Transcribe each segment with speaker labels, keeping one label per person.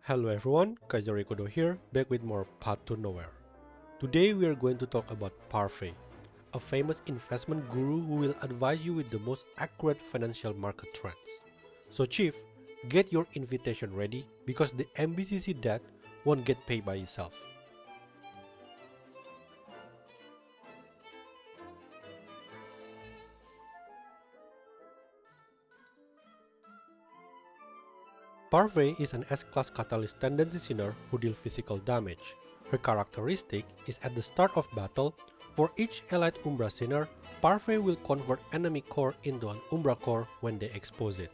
Speaker 1: Hello everyone, Kaiza here, back with more Path to Nowhere. Today we are going to talk about Parfait, a famous investment guru who will advise you with the most accurate financial market trends. So Chief, get your invitation ready because the MBCC debt won't get paid by itself. Parfait is an S-class catalyst tendency sinner who deals physical damage. Her characteristic is at the start of battle, for each allied Umbra sinner, Parfait will convert enemy core into an Umbra core when they expose it.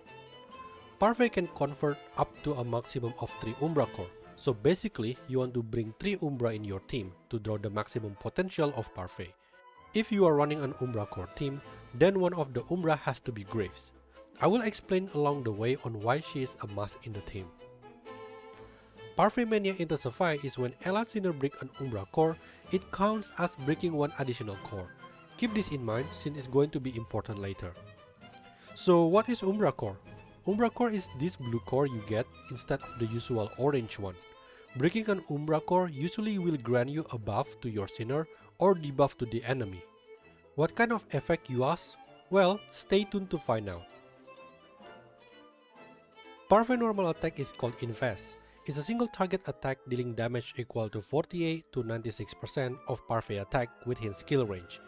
Speaker 1: Parfait can convert up to a maximum of 3 Umbra core, so basically you want to bring 3 Umbra in your team to draw the maximum potential of Parfait. If you are running an Umbra core team, then one of the Umbra has to be Graves. I will explain along the way on why she is a must in the team. Parfait Mania Intensify is when allied sinner break an Umbra core, it counts as breaking one additional core. Keep this in mind since it's going to be important later. So what is Umbra core? Umbra core is this blue core you get instead of the usual orange one. Breaking an Umbra core usually will grant you a buff to your sinner or debuff to the enemy. What kind of effect you ask? Well, stay tuned to find out. Parfait normal attack is called Invest. It's a single target attack dealing damage equal to 48 to 96% of Parfait attack within skill range.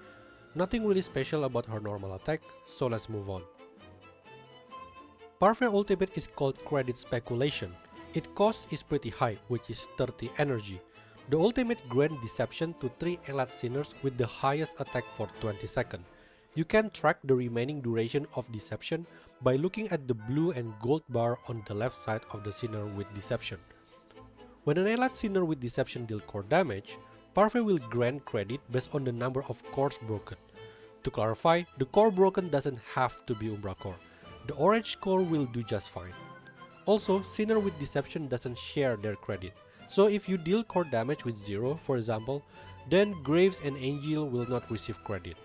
Speaker 1: Nothing really special about her normal attack, so let's move on. Parfait ultimate is called Credit Speculation. Its cost is pretty high, which is 30 energy. The ultimate grants Deception to 3 allied sinners with the highest attack for 20 seconds. You can track the remaining duration of Deception by looking at the blue and gold bar on the left side of the sinner with Deception. When an allied sinner with Deception deals core damage, Parfait will grant credit based on the number of cores broken. To clarify, the core broken doesn't have to be Umbra core. The orange core will do just fine. Also, sinner with Deception doesn't share their credit. So if you deal core damage with 0, for example, then Graves and Angel will not receive credit.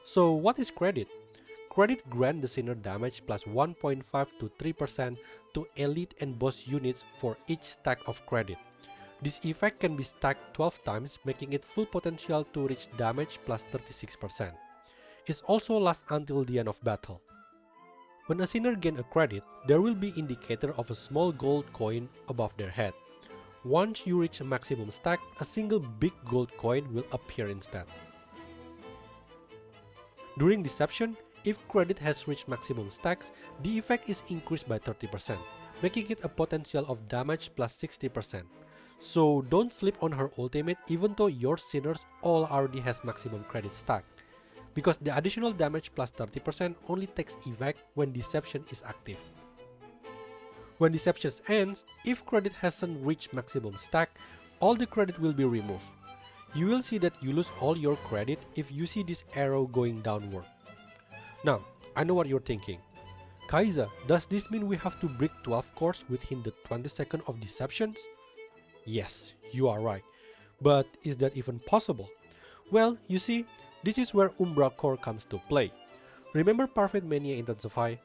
Speaker 1: So what is credit? Credit grants the sinner damage plus 1.5 to 3% to elite and boss units for each stack of credit. This effect can be stacked 12 times, making it full potential to reach damage plus 36%. It also lasts until the end of battle. When a sinner gains a credit, there will be indicator of a small gold coin above their head. Once you reach a maximum stack, a single big gold coin will appear instead. During Deception, if credit has reached maximum stacks, the effect is increased by 30%, making it a potential of damage plus 60%. So don't sleep on her ultimate even though your sinners all already has maximum credit stack, because the additional damage plus 30% only takes effect when Deception is active. When Deception ends, if credit hasn't reached maximum stack, all the credit will be removed. You will see that you lose all your credit if you see this arrow going downward. Now, I know what you're thinking. Kaiza, does this mean we have to break 12 cores within the 20 seconds of Deceptions? Yes, you are right. But is that even possible? Well, you see, this is where Umbra core comes to play. Remember Parfait Mania Intensify?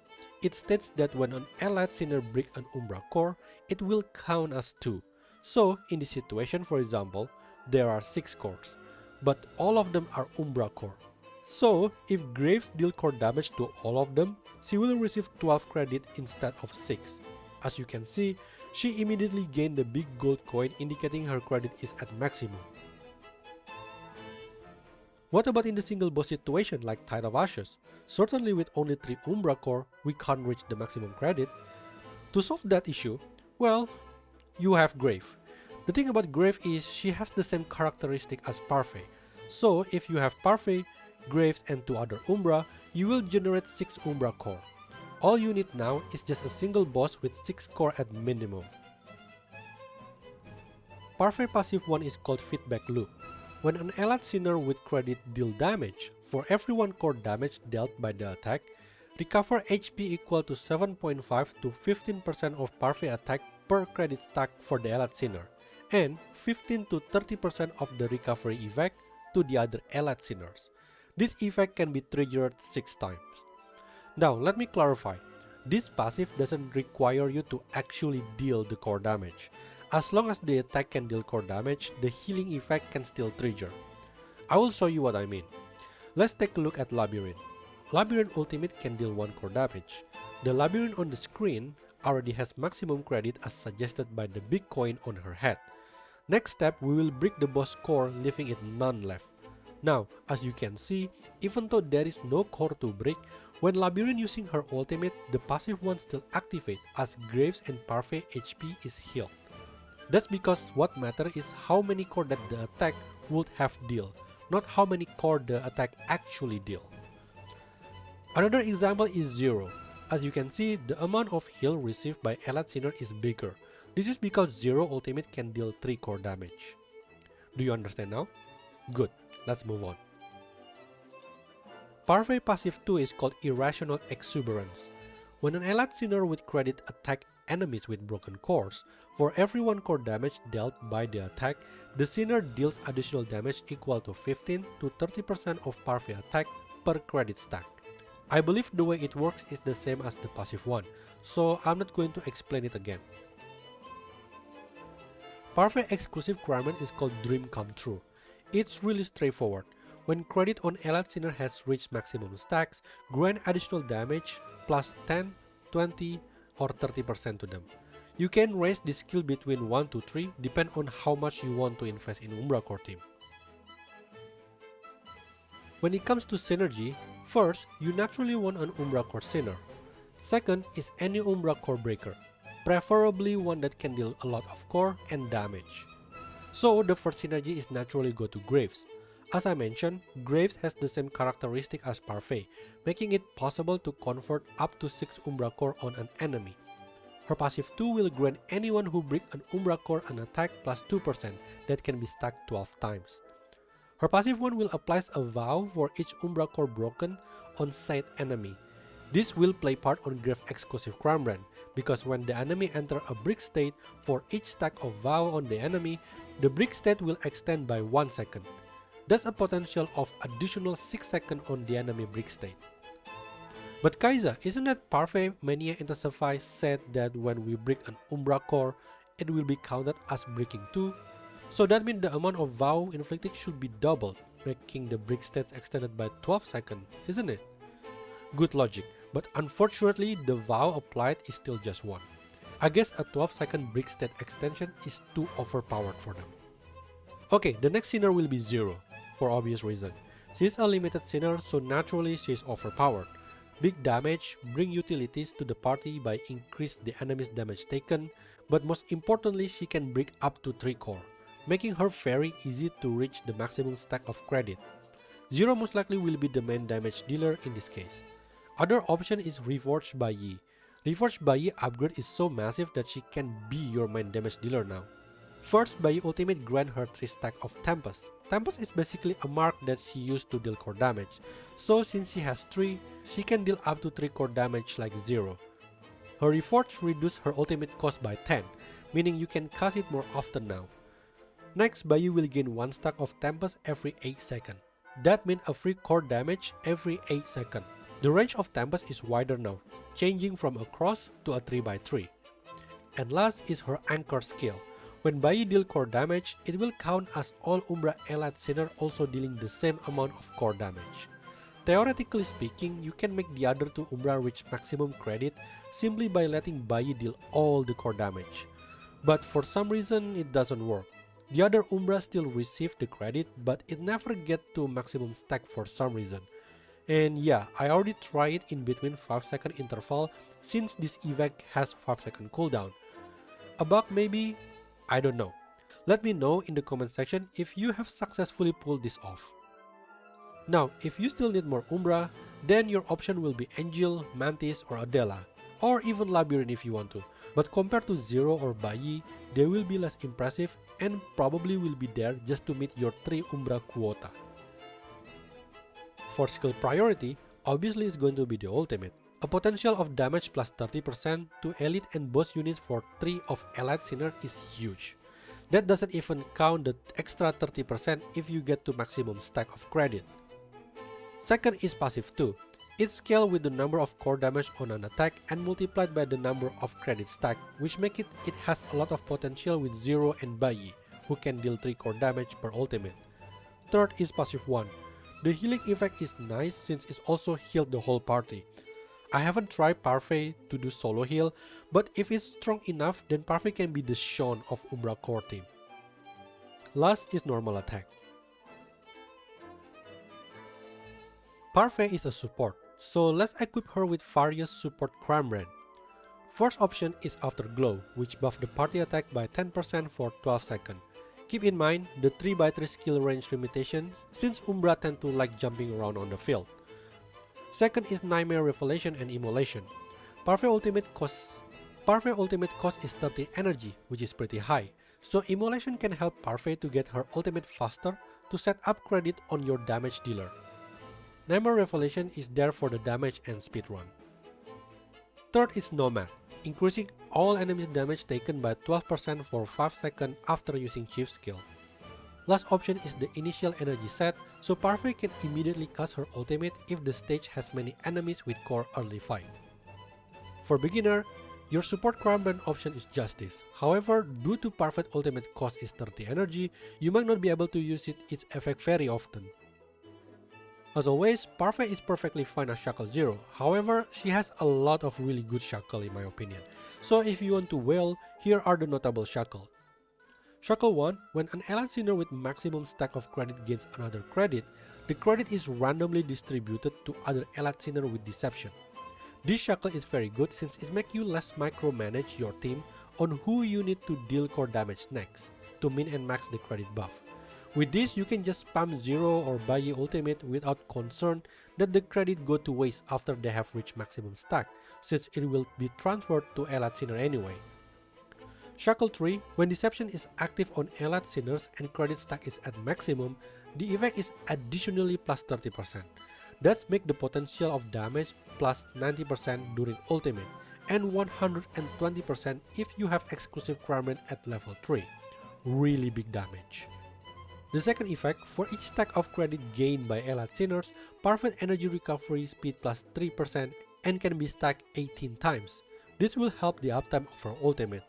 Speaker 1: It states that when an allied sinner breaks an Umbra core, it will count as 2. So, in this situation, for example, there are 6 cores, but all of them are Umbra core. So, if Graves deals core damage to all of them, she will receive 12 credit instead of 6. As you can see, she immediately gained the big gold coin indicating her credit is at maximum. What about in the single boss situation like Tide of Ashes? Certainly with only 3 Umbra core, we can't reach the maximum credit. To solve that issue, well, you have Grave. The thing about Grave is she has the same characteristic as Parfait. So if you have Parfait, Graves and 2 other Umbra, you will generate 6 Umbra core. All you need now is just a single boss with 6 core at minimum. Parfait passive 1 is called Feedback Loop. When an allied sinner with credit deal damage, for every 1 core damage dealt by the attack, recover HP equal to 7.5 to 15% of Parfait attack per credit stack for the allied sinner, and 15 to 30% of the recovery effect to the other allied sinners. This effect can be triggered 6 times. Now let me clarify. This passive doesn't require you to actually deal the core damage. As long as the attack can deal core damage, the healing effect can still trigger. I will show you what I mean. Let's take a look at Labyrinth. Labyrinth ultimate can deal 1 core damage. The Labyrinth on the screen already has maximum credit as suggested by the big coin on her head. Next step, we will break the boss core, leaving it none left. Now, as you can see, even though there is no core to break, when Labyrinth using her ultimate, the passive one still activate as Graves and Parfait HP is healed. That's because what matters is how many core that the attack would have deal, not how many core the attack actually deal. Another example is Zero. As you can see, the amount of heal received by Elite Sinner is bigger. This is because Zero ultimate can deal 3 core damage. Do you understand now? Good, let's move on. Parfait passive 2 is called Irrational Exuberance. When an Elite Sinner with credit attack enemies with broken cores, for every 1 core damage dealt by the attack, the Sinner deals additional damage equal to 15 to 30% of Parfait attack per credit stack. I believe the way it works is the same as the passive one, so I'm not going to explain it again. Parfait exclusive Crimebrand is called Dream Come True. It's really straightforward. When credit on Elite Sinner has reached maximum stacks, grant additional damage plus 10, 20 or 30% to them. You can raise this skill between 1 to 3 depending on how much you want to invest in Umbra core team. When it comes to synergy, first, you naturally want an Umbra core Sinner. Second is any Umbra core breaker, preferably one that can deal a lot of core and damage. So the first synergy is naturally go to Graves. As I mentioned, Graves has the same characteristic as Parfait, making it possible to convert up to 6 Umbra core on an enemy. Her passive 2 will grant anyone who break an Umbra core an attack plus 2% that can be stacked 12 times. Her passive 1 will apply a vow for each Umbra core broken on said enemy. This will play part on Grave exclusive Crimebrand, because when the enemy enter a brick state, for each stack of vow on the enemy, the brick state will extend by 1 second. That's a potential of additional 6 seconds on the enemy brick state. But Kaiza, isn't that Parfait Mania Intensify said that when we break an Umbra core, it will be counted as breaking 2? So that means the amount of vow inflicted should be doubled, making the brick stats extended by 12 seconds, isn't it? Good logic, but unfortunately the vow applied is still just 1. I guess a 12-second brick stat extension is too overpowered for them. Okay, the next Sinner will be Zero, for obvious reason. She's a limited Sinner, so naturally she's overpowered. Big damage, bring utilities to the party by increase the enemy's damage taken, but most importantly she can break up to 3 core, making her very easy to reach the maximum stack of credit. Zero most likely will be the main damage dealer in this case. Other option is Reforged by Yi. Reforged by Yi upgrade is so massive that she can be your main damage dealer now. First, by Yi ultimate grant her 3 stack of Tempest. Tempest is basically a mark that she used to deal core damage, so since she has 3, she can deal up to 3 core damage like Zero. Her Reforged reduce her ultimate cost by 10, meaning you can cast it more often now. Next, Bayu will gain 1 stack of Tempest every 8 seconds. That means a free core damage every 8 seconds. The range of Tempest is wider now, changing from a cross to a 3x3. And last is her Anchor skill. When Bayu deal core damage, it will count as all Umbra Elite Sinner also dealing the same amount of core damage. Theoretically speaking, you can make the other 2 Umbra reach maximum credit simply by letting Bayu deal all the core damage. But for some reason, it doesn't work. The other Umbra still receive the credit, but it never get to maximum stack for some reason. And yeah, I already tried it in between 5-second interval since this event has 5-second cooldown. A bug maybe? I don't know. Let me know in the comment section if you have successfully pulled this off. Now, if you still need more Umbra, then your option will be Angel, Mantis or Adela, or even Labyrinth if you want to. But compared to Zero or Bayi, they will be less impressive and probably will be there just to meet your 3 Umbra quota. For skill priority, obviously it's going to be the ultimate. A potential of damage plus 30% to elite and boss units for 3 of Elite Sinner is huge. That doesn't even count the extra 30% if you get to maximum stack of credit. Second is passive 2. It's scaled with the number of core damage on an attack and multiplied by the number of credit stack, which makes it has a lot of potential with Zero and Bai, who can deal 3 core damage per ultimate. Third is passive 1. The healing effect is nice since it also healed the whole party. I haven't tried Parfait to do solo heal, but if it's strong enough, then Parfait can be the Sean of Umbra core team. Last is normal attack. Parfait is a support, so let's equip her with various support Crimebrand. First option is Afterglow, which buffs the party attack by 10% for 12 seconds. Keep in mind the 3x3 skill range limitation since Umbra tend to like jumping around on the field. Second is Nightmare Revelation and Immolation. Parfait ultimate cost is 30 energy, which is pretty high, so Immolation can help Parfait to get her ultimate faster to set up credit on your damage dealer. Nightmare Revelation is there for the damage and speed run. Third is Nomad, increasing all enemies' damage taken by 12% for 5 seconds after using Chief skill. Last option is the initial energy set, so Parfait can immediately cast her ultimate if the stage has many enemies with core early fight. For beginner, your support Crimebrand option is Justice. However, due to Parfait ultimate cost is 30 energy, you might not be able to use its effect very often. As always, Parfait is perfectly fine as Shackle 0, however, she has a lot of really good Shackle in my opinion. So if you want to wail, here are the notable Shackle. Shackle 1, when an allied sinner with maximum stack of credit gains another credit, the credit is randomly distributed to other allied sinner with Deception. This Shackle is very good since it makes you less micromanage your team on who you need to deal core damage next, to min and max the credit buff. With this, you can just spam Zero or Bai ultimate without concern that the credit go to waste after they have reached maximum stack, since it will be transferred to allied sinner anyway. Shackle 3, when Deception is active on allied sinners and credit stack is at maximum, the effect is additionally plus 30%. That's make the potential of damage plus 90% during ultimate, and 120% if you have exclusive Crimebrand at level 3. Really big damage. The second effect, for each stack of credit gained by allied sinners, Parfait energy recovery speed plus 3% and can be stacked 18 times. This will help the uptime of her ultimate.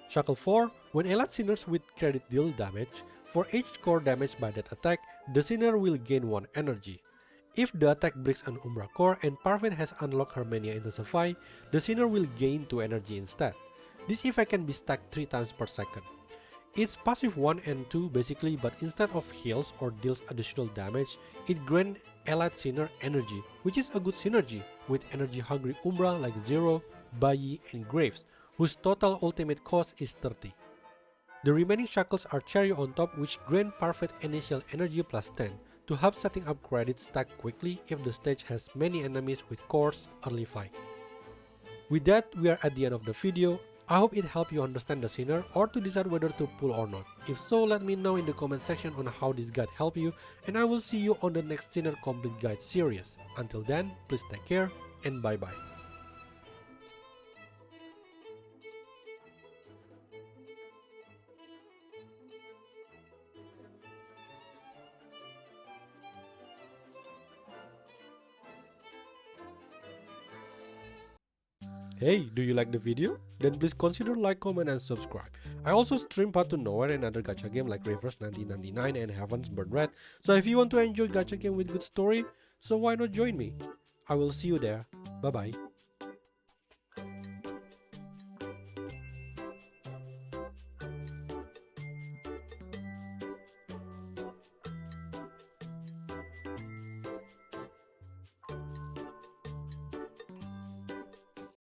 Speaker 1: Shackle 4, when allied sinners with credit deal damage, for each core damage by that attack, the sinner will gain 1 energy. If the attack breaks an Umbra core and Parfait has unlocked her Mania Intensify, the sinner will gain 2 energy instead. This effect can be stacked 3 times per second. It's passive 1 and 2 basically, but instead of heals or deals additional damage, it grants allied sinner energy, which is a good synergy with energy hungry Umbra like Zero, Bai and Graves, whose total ultimate cost is 30. The remaining Shackles are cherry on top, which grant Parfait initial energy plus 10 to help setting up credit stack quickly if the stage has many enemies with cores early fight. With that, we are at the end of the video. I hope it helped you understand the sinner or to decide whether to pull or not. If so, let me know in the comment section on how this guide helped you, and I will see you on the next sinner complete guide series. Until then, please take care and bye bye. Hey, do you like the video? Then please consider like, comment and subscribe. I also stream Path to Nowhere and other gacha game like Reverse 1999 and Heaven's Burn Red. So if you want to enjoy gacha game with good story, so why not join me? I will see you there. Bye bye.